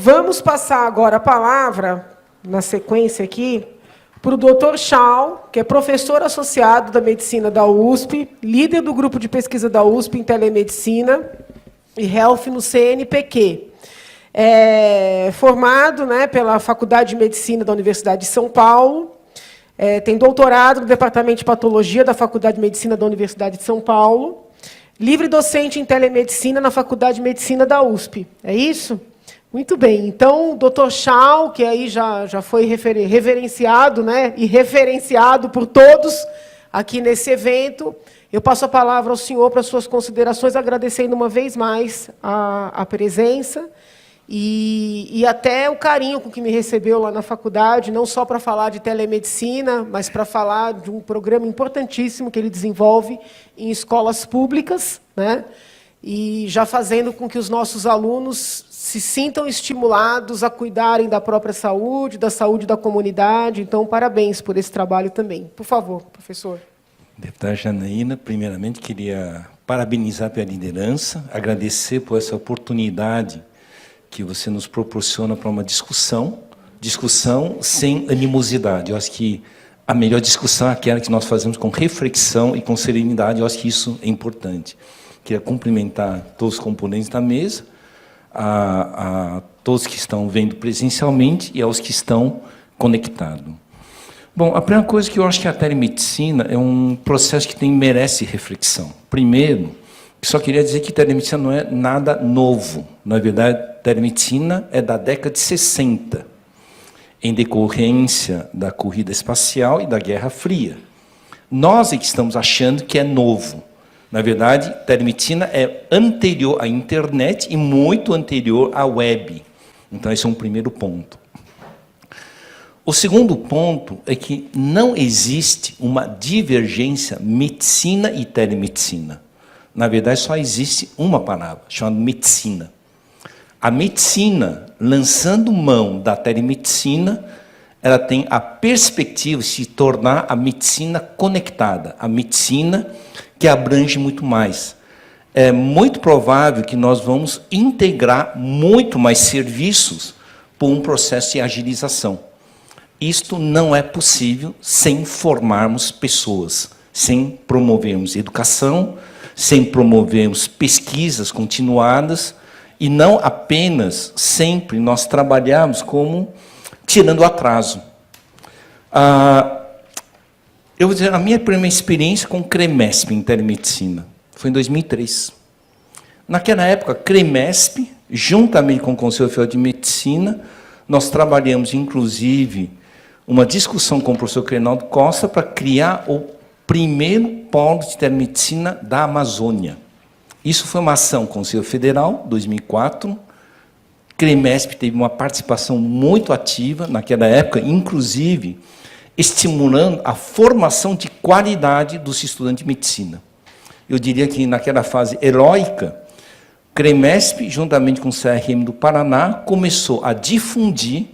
vamos passar agora a palavra, na sequência aqui, para o Dr. Chau, que é professor associado da Medicina da USP, líder do grupo de pesquisa da USP em Telemedicina e Health no CNPq. Formado, né, pela Faculdade de Medicina da Universidade de São Paulo, tem doutorado no Departamento de Patologia da Faculdade de Medicina da Universidade de São Paulo, livre docente em Telemedicina na Faculdade de Medicina da USP. É isso? Muito bem. Então, o Dr. Chau, que aí já foi reverenciado, né, e referenciado por todos aqui nesse evento, eu passo a palavra ao senhor para suas considerações, agradecendo uma vez mais a presença e até o carinho com que me recebeu lá na faculdade, não só para falar de telemedicina, mas para falar de um programa importantíssimo que ele desenvolve em escolas públicas, né, e já fazendo com que os nossos alunos se sintam estimulados a cuidarem da própria saúde, da saúde da comunidade. Então, parabéns por esse trabalho também. Por favor, professor. Deputada Janaína, primeiramente, queria parabenizar pela liderança, agradecer por essa oportunidade que você nos proporciona para uma discussão sem animosidade. Eu acho que a melhor discussão é aquela que nós fazemos com reflexão e com serenidade. Eu acho que isso é importante. Queria cumprimentar todos os componentes da mesa, a todos que estão vendo presencialmente e aos que estão conectados. Bom, a primeira coisa que eu acho que a telemedicina é um processo que merece reflexão. Primeiro, só queria dizer que telemedicina não é nada novo. Na verdade, telemedicina é da década de 60, em decorrência da corrida espacial e da Guerra Fria. Nós é que estamos achando que é novo. Na verdade, telemedicina é anterior à internet e muito anterior à web. Então, esse é um primeiro ponto. O segundo ponto é que não existe uma divergência medicina e telemedicina. Na verdade, só existe uma palavra, chamada medicina. A medicina, lançando mão da telemedicina, ela tem a perspectiva de se tornar a medicina conectada, a medicina que abrange muito mais. É muito provável que nós vamos integrar muito mais serviços por um processo de agilização. Isto não é possível sem formarmos pessoas, sem promovermos educação, sem promovermos pesquisas continuadas, e não apenas sempre nós trabalharmos como tirando o atraso. Eu vou dizer, a minha primeira experiência com o CREMESP em telemedicina foi em 2003. Naquela época, CREMESP, juntamente com o Conselho Federal de Medicina, nós trabalhamos, inclusive, uma discussão com o professor Reinaldo Costa para criar o primeiro polo de telemedicina da Amazônia. Isso foi uma ação com o Conselho Federal, 2004. CREMESP teve uma participação muito ativa naquela época, inclusive estimulando a formação de qualidade dos estudantes de medicina. Eu diria que, naquela fase heróica, CREMESP, juntamente com o CRM do Paraná, começou a difundir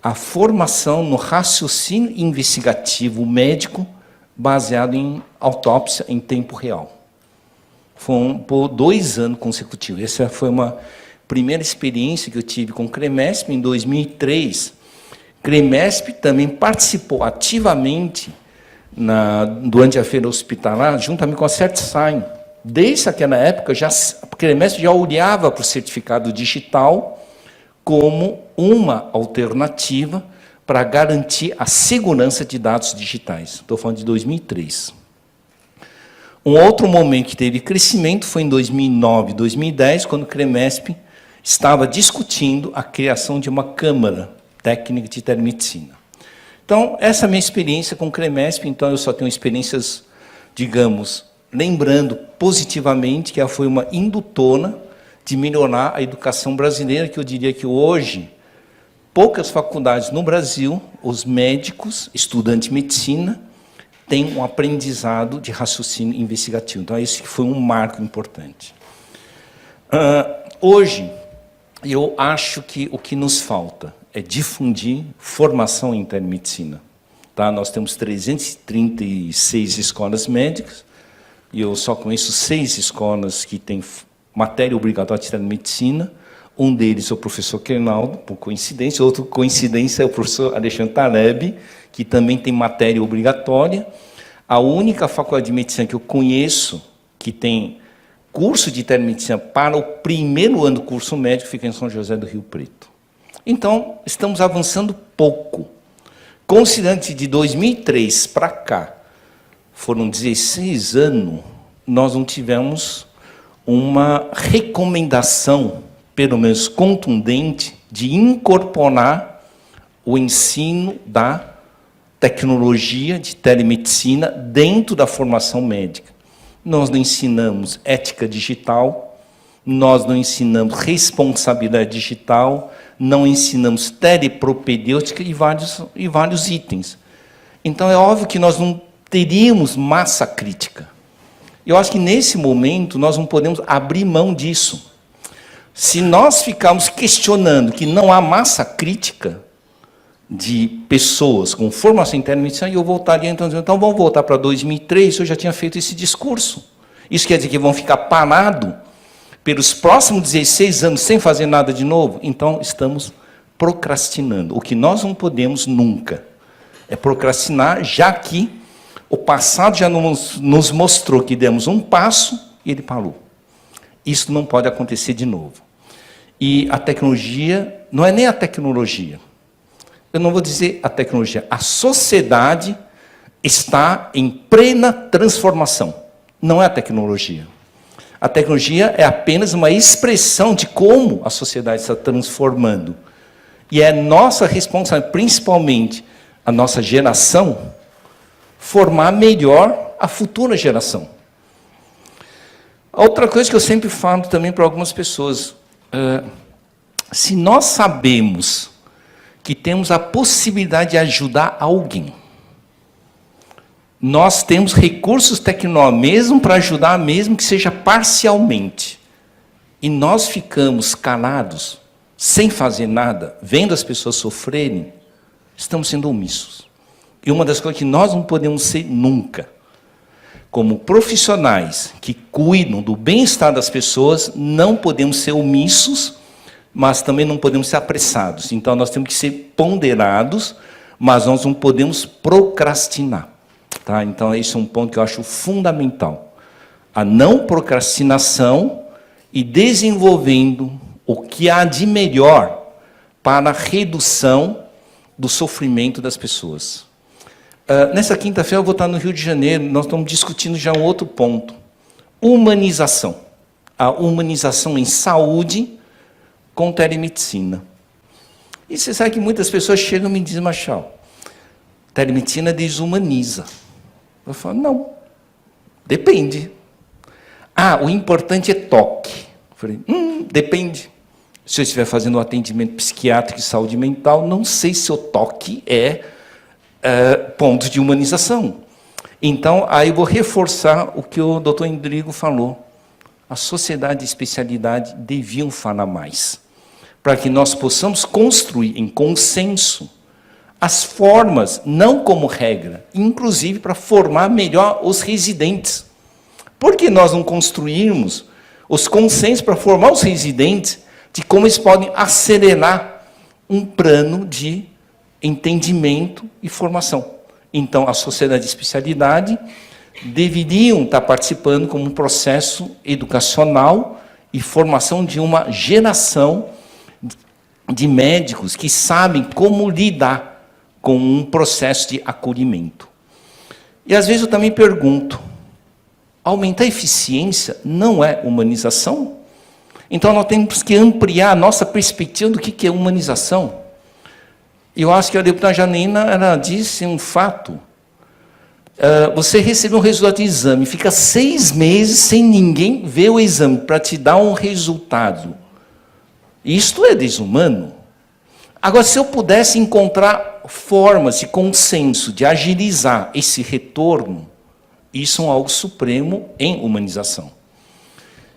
a formação no raciocínio investigativo médico baseado em autópsia em tempo real. Foi por 2 anos consecutivos. Essa foi uma primeira experiência que eu tive com o CREMESP em 2003. CREMESP também participou ativamente durante a feira hospitalar, juntamente com a CertSign. Desde aquela época, a CREMESP já olhava para o certificado digital como uma alternativa para garantir a segurança de dados digitais. Estou falando de 2003. Um outro momento que teve crescimento foi em 2009, 2010, quando o CREMESP estava discutindo a criação de uma Câmara Técnica de Telemedicina. Então, essa é a minha experiência com o CREMESP. Então, eu só tenho experiências, digamos, lembrando positivamente que ela foi uma indutora de melhorar a educação brasileira, que eu diria que hoje, poucas faculdades no Brasil, os médicos, estudantes de medicina, têm um aprendizado de raciocínio investigativo. Então, esse foi um marco importante. Hoje, eu acho que o que nos falta é difundir formação em telemedicina. Tá? Nós temos 336 escolas médicas, e eu só conheço 6 escolas que têm matéria obrigatória de telemedicina. Um deles é o professor Kernaldo, por coincidência. Outra coincidência é o professor Alexandre Taleb, que também tem matéria obrigatória. A única faculdade de medicina que eu conheço que tem curso de telemedicina para o primeiro ano do curso médico fica em São José do Rio Preto. Então, estamos avançando pouco. Considerando que de 2003 para cá, foram 16 anos, nós não tivemos uma recomendação, pelo menos contundente, de incorporar o ensino da tecnologia de telemedicina dentro da formação médica. Nós não ensinamos ética digital, nós não ensinamos responsabilidade digital, não ensinamos telepropedêutica e vários itens. Então, é óbvio que nós não teríamos massa crítica. Eu acho que, nesse momento, nós não podemos abrir mão disso. Se nós ficarmos questionando que não há massa crítica de pessoas com formação em telemedicina, eu voltaria então vamos voltar para 2003, eu já tinha feito esse discurso. Isso quer dizer que vão ficar parados pelos próximos 16 anos sem fazer nada de novo? Então, estamos procrastinando. O que nós não podemos nunca é procrastinar, já que o passado já nos mostrou que demos um passo e ele parou. Isso não pode acontecer de novo. E a tecnologia, não é nem a tecnologia. Eu não vou dizer a tecnologia. A sociedade está em plena transformação. Não é a tecnologia. A tecnologia é apenas uma expressão de como a sociedade está transformando. E é nossa responsabilidade, principalmente a nossa geração, formar melhor a futura geração. Outra coisa que eu sempre falo também para algumas pessoas, se nós sabemos que temos a possibilidade de ajudar alguém, nós temos recursos tecnológicos mesmo para ajudar, mesmo que seja parcialmente, e nós ficamos calados, sem fazer nada, vendo as pessoas sofrerem, estamos sendo omissos. E uma das coisas que nós não podemos ser nunca, como profissionais que cuidam do bem-estar das pessoas, não podemos ser omissos, mas também não podemos ser apressados. Então, nós temos que ser ponderados, mas nós não podemos procrastinar. Tá? Então, esse é um ponto que eu acho fundamental. A não procrastinação e desenvolvendo o que há de melhor para a redução do sofrimento das pessoas. Nessa quinta-feira eu vou estar no Rio de Janeiro, nós estamos discutindo já um outro ponto. Humanização. A humanização em saúde com telemedicina. E você sabe que muitas pessoas chegam e me dizem, Machado, telemedicina desumaniza. Eu falo, não, depende. O importante é toque. Eu falei, depende. Se eu estiver fazendo um atendimento psiquiátrico e saúde mental, não sei se o toque é ponto de humanização. Então, aí eu vou reforçar o que o doutor Endrigo falou. A sociedade de especialidade deviam falar mais, para que nós possamos construir em consenso as formas, não como regra, inclusive para formar melhor os residentes. Por que nós não construirmos os consensos para formar os residentes de como eles podem acelerar um plano de entendimento e formação? Então, a sociedade de especialidade deveriam estar participando como um processo educacional e formação de uma geração de médicos que sabem como lidar com um processo de acolhimento. E, às vezes, eu também pergunto, aumentar a eficiência não é humanização? Então, nós temos que ampliar a nossa perspectiva do que é humanização. Eu acho que a deputada Janina, ela disse um fato. Você recebeu um resultado de exame, fica 6 meses sem ninguém ver o exame para te dar um resultado. Isto é desumano. Agora, se eu pudesse encontrar formas de consenso, de agilizar esse retorno, isso é algo supremo em humanização.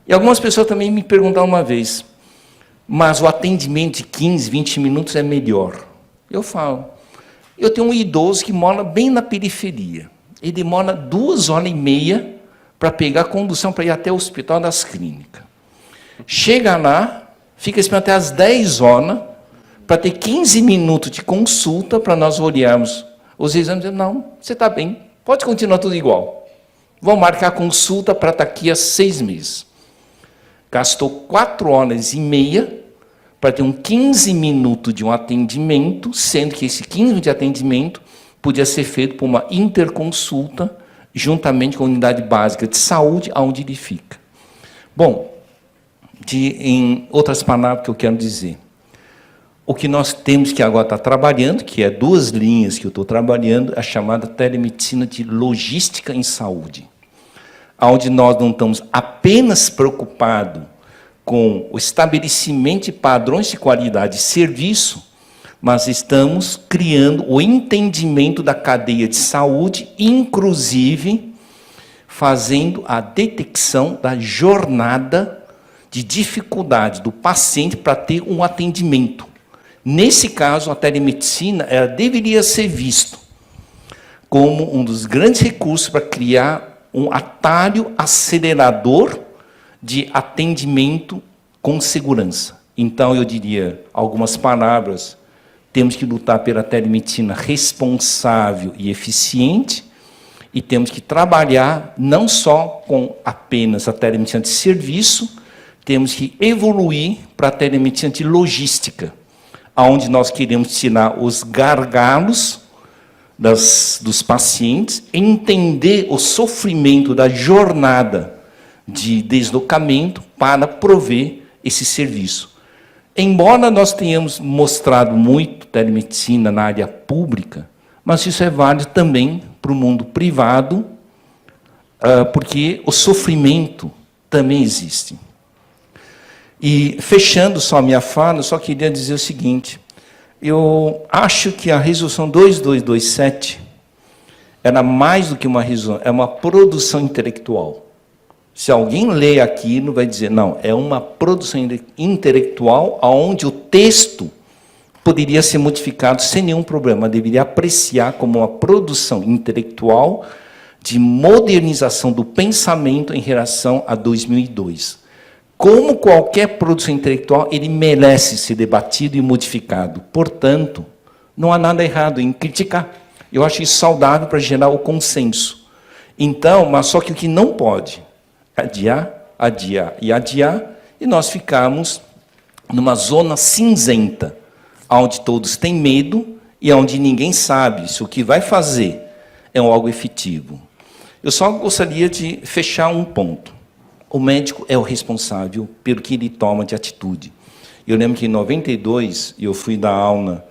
E algumas pessoas também me perguntaram uma vez, mas o atendimento de 15, 20 minutos é melhor. Eu falo, eu tenho um idoso que mora bem na periferia. Ele demora 2h30 para pegar a condução para ir até o Hospital das Clínicas. Chega lá, fica esperando até às 10 horas para ter 15 minutos de consulta para nós olharmos os exames e dizer, não, você está bem, pode continuar tudo igual. Vão marcar a consulta para daqui a 6 meses. Gastou 4 horas e meia para ter 15 minutos de um atendimento, sendo que esse 15 minutos de atendimento podia ser feito por uma interconsulta, juntamente com a unidade básica de saúde, onde ele fica. Bom, em outras palavras que eu quero dizer, o que nós temos que agora estar trabalhando, que é 2 linhas que eu estou trabalhando, a chamada telemedicina de logística em saúde, onde nós não estamos apenas preocupados com o estabelecimento de padrões de qualidade de serviço, mas estamos criando o entendimento da cadeia de saúde, inclusive fazendo a detecção da jornada de dificuldade do paciente para ter um atendimento. Nesse caso, a telemedicina ela deveria ser vista como um dos grandes recursos para criar um atalho acelerador de atendimento com segurança. Então, eu diria algumas palavras. Temos que lutar pela telemedicina responsável e eficiente, e temos que trabalhar não só com apenas a telemedicina de serviço, temos que evoluir para a telemedicina de logística, onde nós queremos tirar os gargalos dos pacientes, entender o sofrimento da jornada de deslocamento para prover esse serviço. Embora nós tenhamos mostrado muito telemedicina na área pública, mas isso é válido também para o mundo privado, porque o sofrimento também existe. E, fechando só a minha fala, eu só queria dizer o seguinte, eu acho que a resolução 2227 era mais do que uma resolução, é uma produção intelectual. Se alguém lê aquilo, vai dizer, não, é uma produção intelectual onde o texto poderia ser modificado sem nenhum problema, deveria apreciar como uma produção intelectual de modernização do pensamento em relação a 2002. Como qualquer produção intelectual, ele merece ser debatido e modificado. Portanto, não há nada errado em criticar. Eu acho isso saudável para gerar o consenso. Então, mas só que o que não pode adiar, adiar e adiar, e nós ficamos numa zona cinzenta, onde todos têm medo e onde ninguém sabe se o que vai fazer é algo efetivo. Eu só gostaria de fechar um ponto. O médico é o responsável pelo que ele toma de atitude. Eu lembro que em 92, eu fui dar aula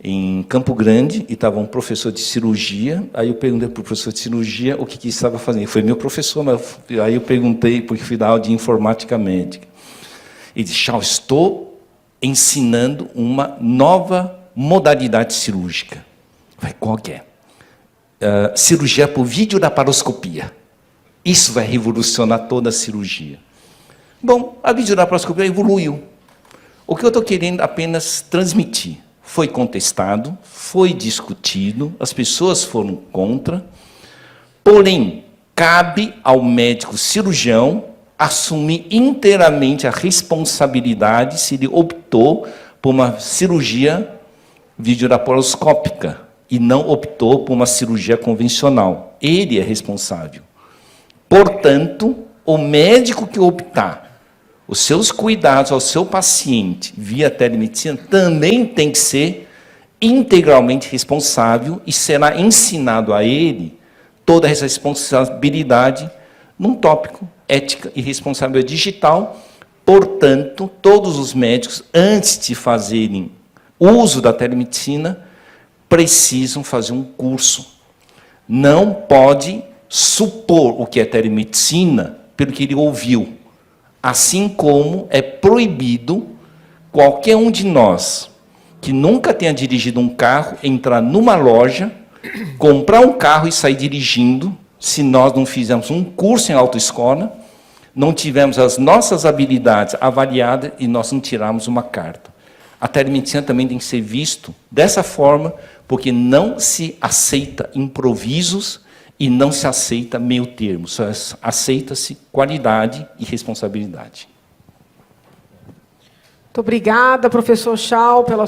em Campo Grande, e estava um professor de cirurgia, aí eu perguntei para o professor de cirurgia o que ele estava fazendo. Ele foi meu professor, mas aí eu perguntei, porque fui dar aula de informática médica. Ele disse, Charles, estou ensinando uma nova modalidade cirúrgica. Eu falei, qual que é? Cirurgia por videolaparoscopia. Isso vai revolucionar toda a cirurgia. Bom, a videolaparoscopia evoluiu. O que eu estou querendo apenas transmitir? Foi contestado, foi discutido, as pessoas foram contra, porém, cabe ao médico cirurgião assumir inteiramente a responsabilidade se ele optou por uma cirurgia videolaparoscópica e não optou por uma cirurgia convencional. Ele é responsável. Portanto, o médico que optar os seus cuidados ao seu paciente via telemedicina também tem que ser integralmente responsável e será ensinado a ele toda essa responsabilidade num tópico ética e responsabilidade digital. Portanto, todos os médicos, antes de fazerem uso da telemedicina, precisam fazer um curso. Não pode supor o que é telemedicina pelo que ele ouviu. Assim como é proibido qualquer um de nós que nunca tenha dirigido um carro entrar numa loja, comprar um carro e sair dirigindo, se nós não fizermos um curso em autoescola, não tivermos as nossas habilidades avaliadas e nós não tirarmos uma carta. A telemedicina também tem que ser visto dessa forma, porque não se aceita improvisos e não se aceita meio termo, só aceita-se qualidade e responsabilidade. Muito obrigada, professor Chau, pela sua